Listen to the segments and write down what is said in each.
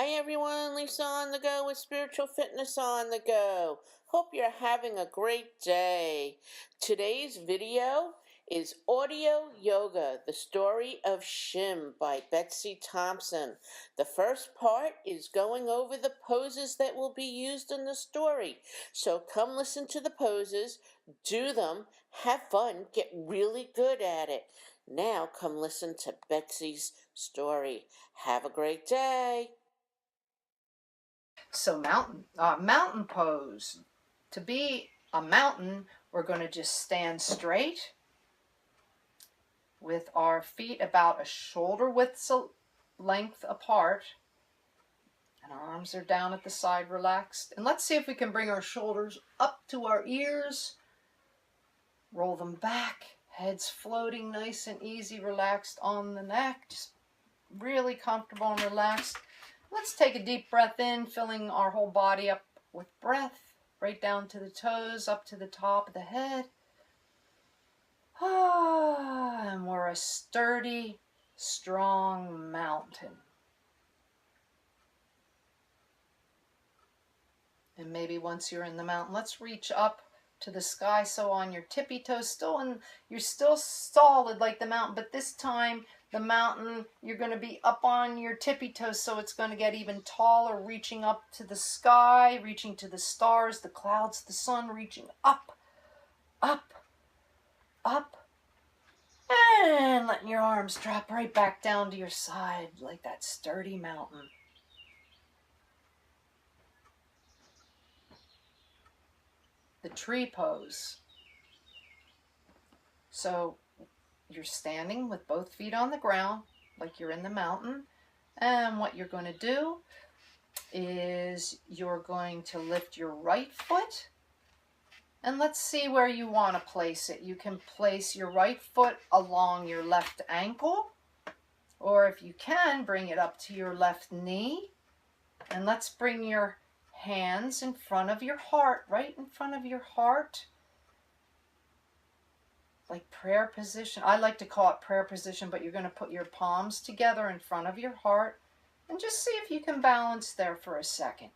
Hi everyone, Lisa on the go with Spiritual Fitness on the Go. Hope you're having a great day. Today's video is Audio Yoga, the story of SHIM by Betsy Thomson. The first part is going over the poses that will be used in the story. So come listen to the poses, do them, have fun, get really good at it. Now come listen to Betsy's story. Have a great day. So mountain pose. To be a mountain, we're going to just stand straight with our feet about a shoulder width length apart. And our arms are down at the side, relaxed. And let's see if we can bring our shoulders up to our ears. Roll them back. Heads floating nice and easy, relaxed on the neck. Just really comfortable and relaxed. Let's take a deep breath in, filling our whole body up with breath, right down to the toes, up to the top of the head. And we're a sturdy, strong mountain. And maybe once you're in the mountain, let's reach up to the sky. So on your tippy toes, you're still solid like the mountain, but this time the mountain, you're going to be up on your tippy toes, so it's going to get even taller, reaching up to the sky, reaching to the stars, the clouds, the sun, reaching up, up, up, and letting your arms drop right back down to your side like that sturdy mountain. The tree pose. So you're standing with both feet on the ground like you're in the mountain, and what you're going to do is you're going to lift your right foot, and let's see where you want to place it. You can place your right foot along your left ankle, or if you can, bring it up to your left knee, and let's bring your hands in front of your heart, right in front of your heart, like prayer position. I like to call it prayer position, but you're going to put your palms together in front of your heart and just see if you can balance there for a second.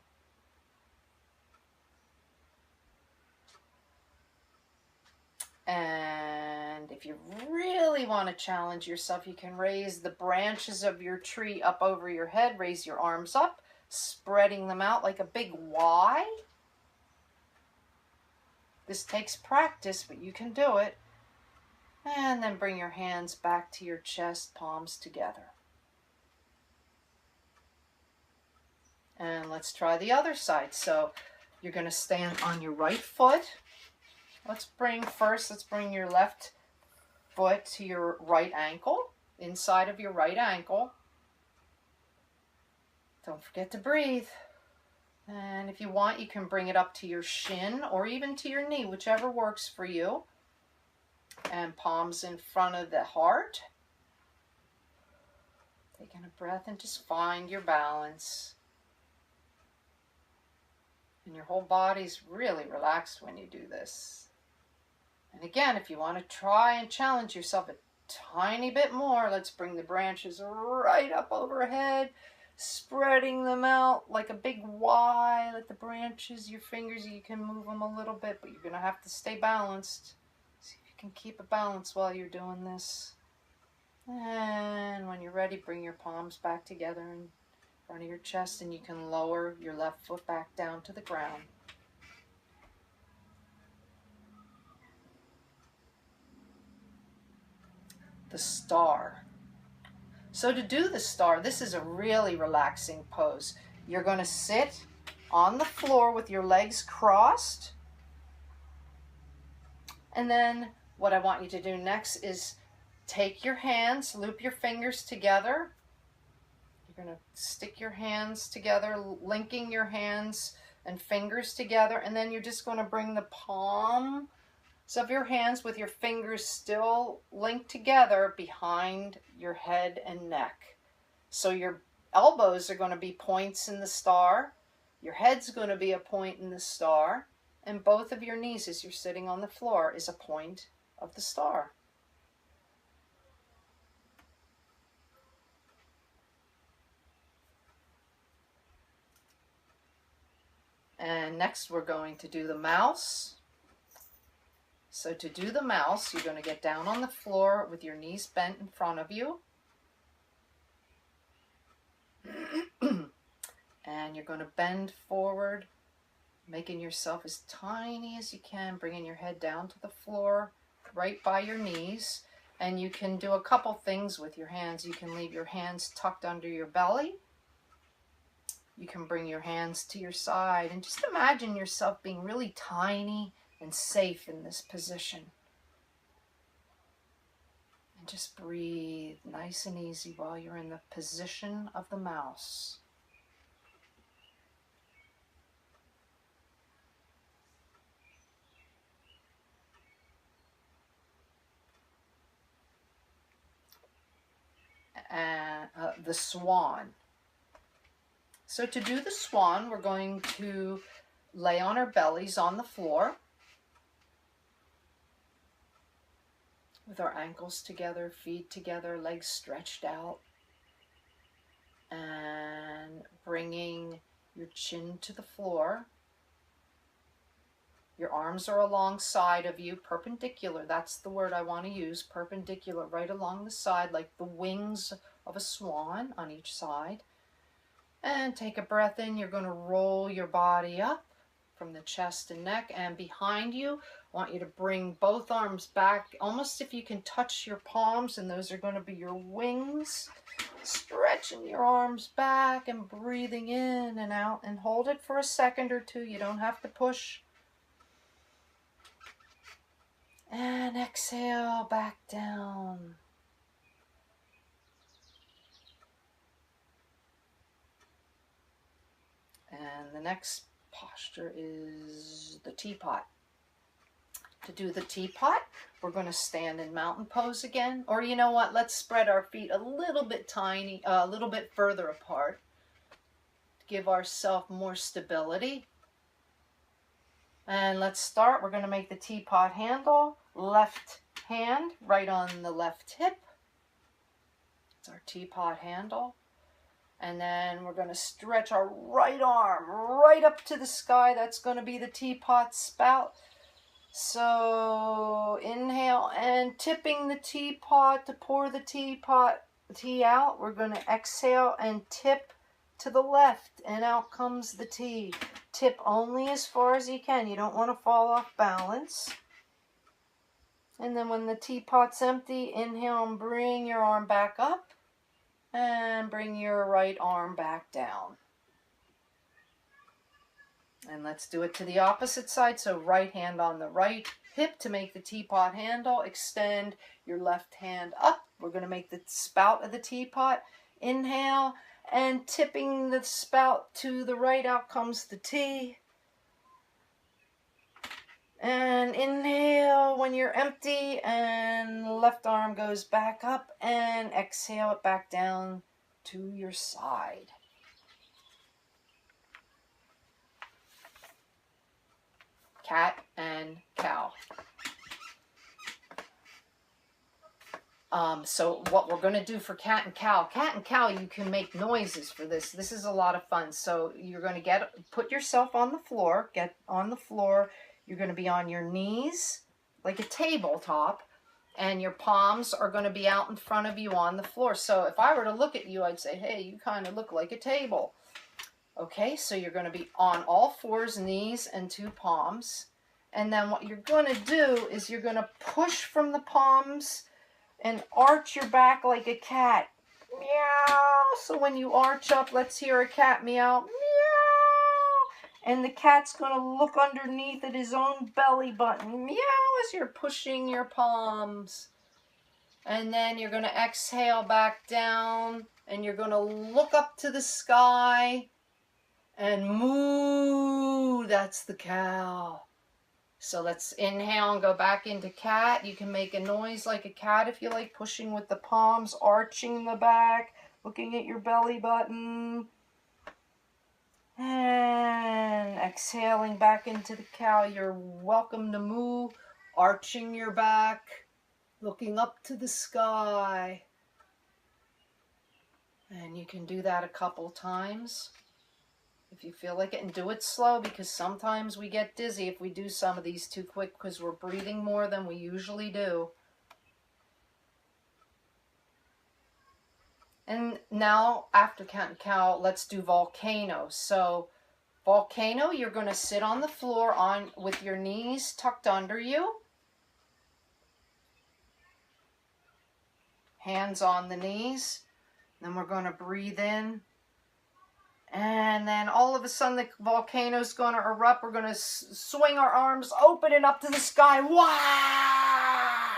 And if you really want to challenge yourself, you can raise the branches of your tree up over your head, raise your arms up, spreading them out like a big Y. This takes practice, but you can do it. And then bring your hands back to your chest, palms together. And let's try the other side. So you're going to stand on your right foot. Let's bring your left foot to your right ankle, inside of your right ankle. Don't forget to breathe. And if you want, you can bring it up to your shin or even to your knee, whichever works for you. And palms in front of the heart. Taking a breath and just find your balance. And your whole body's really relaxed when you do this. And again, if you want to try and challenge yourself a tiny bit more, let's bring the branches right up overhead, spreading them out like a big Y. Let the branches, your fingers, you can move them a little bit, but you're going to have to stay balanced. See if you can keep a balance while you're doing this. And when you're ready, bring your palms back together in front of your chest, and you can lower your left foot back down to the ground. The star. So to do the star, this is a really relaxing pose. You're going to sit on the floor with your legs crossed. And then what I want you to do next is take your hands, loop your fingers together. You're going to stick your hands together, linking your hands and fingers together, and then you're just going to bring the palms of your hands with your fingers still linked together behind your head and neck. So your elbows are going to be points in the star, your head's going to be a point in the star, and both of your knees as you're sitting on the floor is a point of the star. And next we're going to do the mouse. So to do the mouse, you're going to get down on the floor with your knees bent in front of you. And you're going to bend forward, making yourself as tiny as you can, bringing your head down to the floor right by your knees. And you can do a couple things with your hands. You can leave your hands tucked under your belly. You can bring your hands to your side and just imagine yourself being really tiny and safe in this position. And just breathe nice and easy while you're in the position of the mouse. And the swan. So to do the swan, we're going to lay on our bellies on the floor with our ankles together, feet together, legs stretched out, and bringing your chin to the floor. Your arms are alongside of you, perpendicular. That's the word I want to use, perpendicular, right along the side, like the wings of a swan on each side. And take a breath in. You're going to roll your body up from the chest and neck. And behind you, I want you to bring both arms back, almost if you can touch your palms, and those are going to be your wings. Stretching your arms back and breathing in and out, and hold it for a second or two. You don't have to push. And exhale back down. And the next posture is the teapot. To do the teapot, we're going to stand in mountain pose again. Or you know what? Let's spread our feet a little bit a little bit further apart. To give ourselves more stability. And let's start. We're going to make the teapot handle. Left hand right on the left hip. It's our teapot handle. And then we're going to stretch our right arm right up to the sky. That's going to be the teapot spout. So inhale and tipping the teapot to pour the tea out. We're going to exhale and tip to the left, and out comes the tea. Tip only as far as you can. You don't want to fall off balance. And then when the teapot's empty, inhale and bring your arm back up. And bring your right arm back down. And let's do it to the opposite side. So right hand on the right hip to make the teapot handle. Extend your left hand up. We're going to make the spout of the teapot. Inhale and tipping the spout to the right. Out comes the tea. And inhale when you're empty, and left arm goes back up, and exhale it back down to your side. Cat and cow. So what we're going to do for cat and cow, you can make noises for this. This is a lot of fun. So you're going to put yourself on the floor, get on the floor. You're going to be on your knees like a tabletop, and your palms are going to be out in front of you on the floor. So if I were to look at you, I'd say, hey, you kind of look like a table. Okay, so you're going to be on all fours, knees and two palms. And then what you're going to do is you're going to push from the palms and arch your back like a cat. Meow. So when you arch up, let's hear a cat meow. Meow. And the cat's going to look underneath at his own belly button. Meow, as you're pushing your palms. And then you're going to exhale back down. And you're going to look up to the sky. And moo. That's the cow. So let's inhale and go back into cat. You can make a noise like a cat if you like, pushing with the palms, arching the back, looking at your belly button. And exhaling back into the cow. You're welcome to moo, arching your back, looking up to the sky. And you can do that a couple times if you feel like it, and do it slow, because sometimes we get dizzy if we do some of these too quick because we're breathing more than we usually do. And now, after cat and cow, let's do volcano. So volcano, you're going to sit on the floor with your knees tucked under you. Hands on the knees. Then we're going to breathe in. And then all of a sudden the volcano is going to erupt. We're going to swing our arms open and up to the sky. Wow!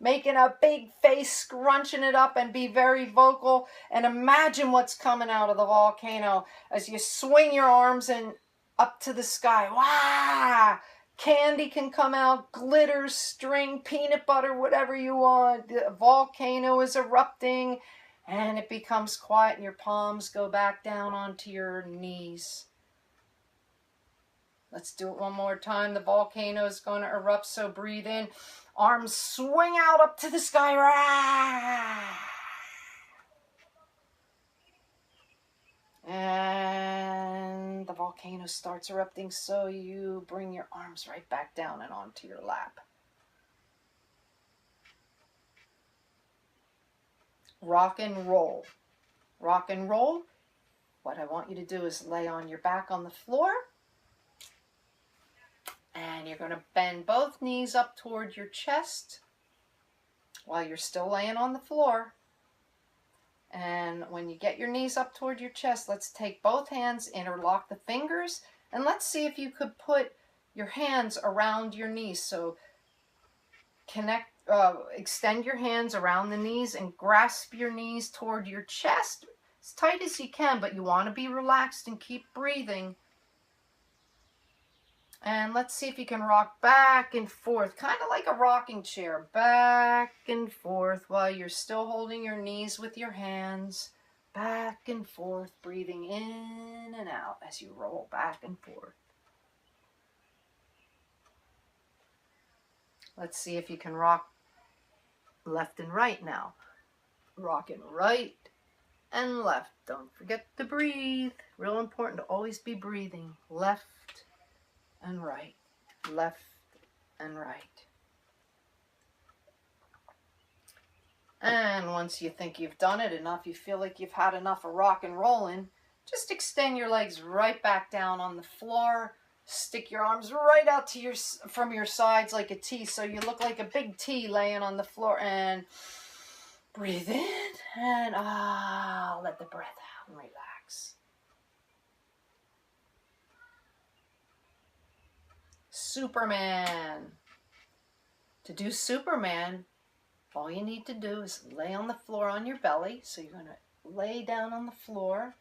Making a big face, scrunching it up, and be very vocal. And imagine what's coming out of the volcano as you swing your arms and up to the sky. Wow! Candy can come out, glitter, string, peanut butter, whatever you want. The volcano is erupting, and it becomes quiet, and your palms go back down onto your knees. Let's do it one more time. The volcano is going to erupt, so breathe in. Arms swing out up to the sky. And the volcano starts erupting, so you bring your arms right back down and onto your lap. Rock and roll. Rock and roll. What I want you to do is lay on your back on the floor. And you're going to bend both knees up toward your chest while you're still laying on the floor. And when you get your knees up toward your chest, let's take both hands, interlock the fingers, and let's see if you could put your hands around your knees. So extend your hands around the knees and grasp your knees toward your chest as tight as you can, but you want to be relaxed and keep breathing. And let's see if you can rock back and forth, kind of like a rocking chair, back and forth while you're still holding your knees with your hands, back and forth, breathing in and out as you roll back and forth. Let's see if you can rock left and right now. Rocking right and left. Don't forget to breathe. Real important to always be breathing. Left and right, left and right. And once you think you've done it enough, you feel like you've had enough of rock and rolling, just extend your legs right back down on the floor. Stick your arms right out to from your sides like a T, so you look like a big T laying on the floor. And breathe in and let the breath out and relax. Superman. To do Superman, all you need to do is lay on the floor on your belly. So you're going to lay down on the floor.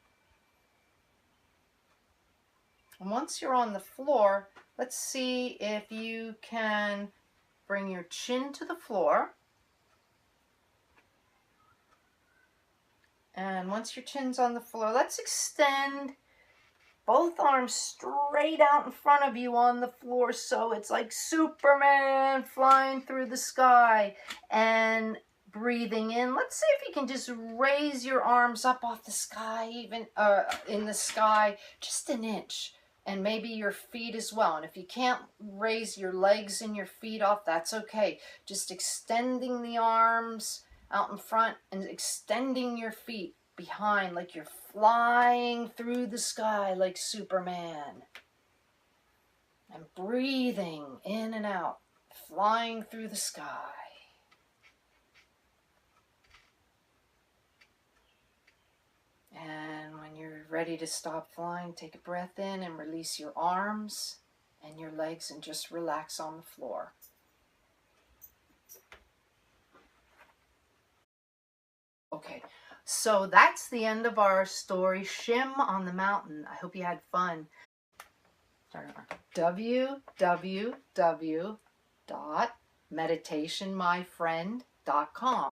And once you're on the floor, let's see if you can bring your chin to the floor. And once your chin's on the floor, let's extend both arms straight out in front of you on the floor, so it's like Superman flying through the sky. And breathing in, let's see if you can just raise your arms up off the sky, even in the sky, just an inch. And maybe your feet as well. And if you can't raise your legs and your feet off, that's okay. Just extending the arms out in front and extending your feet behind like you're flying through the sky like Superman. And breathing in and out, flying through the sky. And when you're ready to stop flying, take a breath in and release your arms and your legs and just relax on the floor. Okay, so that's the end of our story, SHIM on the Mountain. I hope you had fun. www.meditationmyfriend.com